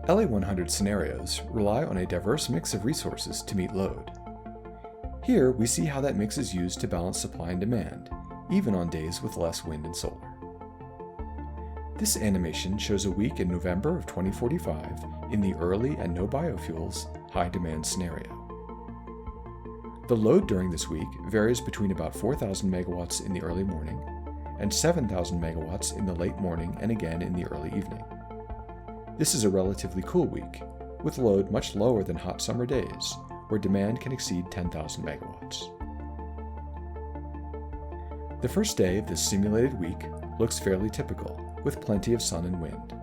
LA100 scenarios rely on a diverse mix of resources to meet load. Here we see how that mix is used to balance supply and demand, even on days with less wind and solar. This animation shows a week in November of 2045 in the early and no biofuels high demand scenario. The load during this week varies between about 4,000 megawatts in the early morning and 7,000 megawatts in the late morning and again in the early evening. This is a relatively cool week, with load much lower than hot summer days, where demand can exceed 10,000 megawatts. The first day of this simulated week looks fairly typical, with plenty of sun and wind.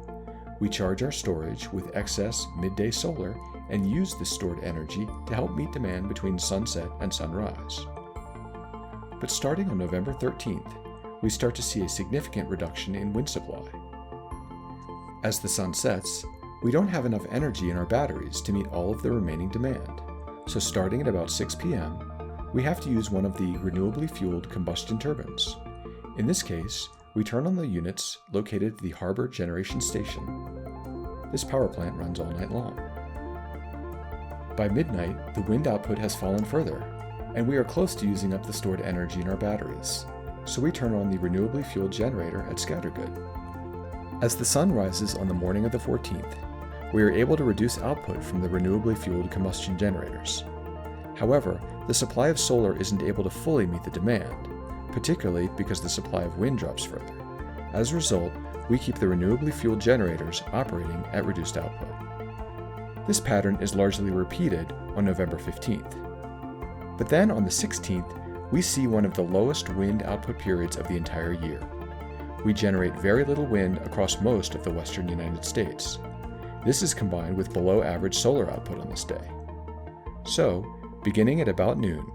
We charge our storage with excess midday solar and use this stored energy to help meet demand between sunset and sunrise. But starting on November 13th, we start to see a significant reduction in wind supply. As the sun sets, we don't have enough energy in our batteries to meet all of the remaining demand, so starting at about 6 p.m., we have to use one of the renewably fueled combustion turbines. In this case, we turn on the units located at the Harbor Generation Station. This power plant runs all night long. By midnight, the wind output has fallen further, and we are close to using up the stored energy in our batteries, so we turn on the renewably fueled generator at Scattergood. As the sun rises on the morning of the 14th, we are able to reduce output from the renewably fueled combustion generators. However, the supply of solar isn't able to fully meet the demand, particularly because the supply of wind drops further. As a result, we keep the renewably fueled generators operating at reduced output. This pattern is largely repeated on November 15th. But then on the 16th, we see one of the lowest wind output periods of the entire year. We generate very little wind across most of the western United States. This is combined with below average solar output on this day. So, beginning at about noon,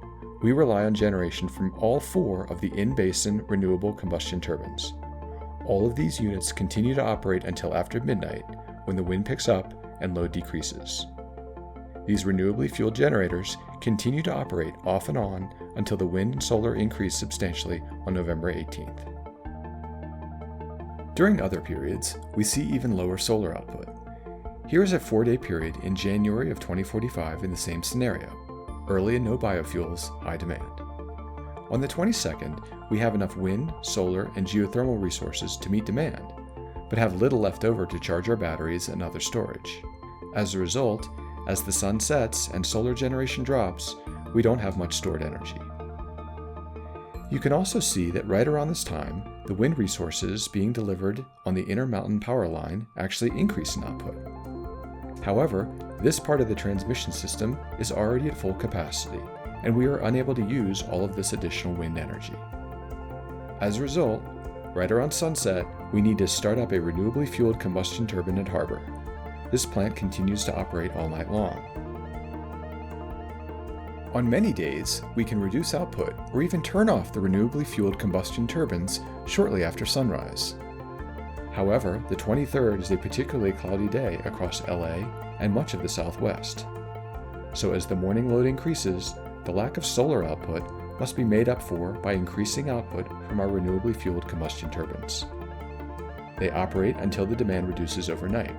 we rely on generation from all 4 of the in-basin renewable combustion turbines. All of these units continue to operate until after midnight, when the wind picks up and load decreases. These renewably fueled generators continue to operate off and on until the wind and solar increase substantially on November 18th. During other periods, we see even lower solar output. Here is a 4-day period in January of 2045 in the same scenario, early and no biofuels, high demand. On the 22nd, we have enough wind, solar, and geothermal resources to meet demand, but have little left over to charge our batteries and other storage. As a result, as the sun sets and solar generation drops, we don't have much stored energy. You can also see that right around this time, the wind resources being delivered on the Intermountain power line actually increase in output. However, this part of the transmission system is already at full capacity, and we are unable to use all of this additional wind energy. As a result, right around sunset, we need to start up a renewably fueled combustion turbine at Harbor. This plant continues to operate all night long. On many days, we can reduce output or even turn off the renewably fueled combustion turbines shortly after sunrise. However, the 23rd is a particularly cloudy day across LA and much of the Southwest. So as the morning load increases, the lack of solar output must be made up for by increasing output from our renewably fueled combustion turbines. They operate until the demand reduces overnight.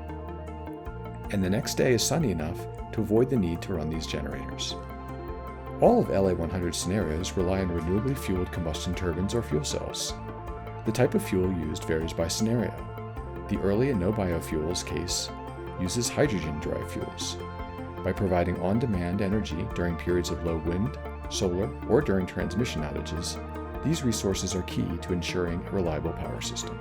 And the next day is sunny enough to avoid the need to run these generators. All of LA100 scenarios rely on renewably fueled combustion turbines or fuel cells. The type of fuel used varies by scenario. The early and no biofuels case uses hydrogen-derived fuels. By providing on-demand energy during periods of low wind, solar, or during transmission outages, these resources are key to ensuring a reliable power system.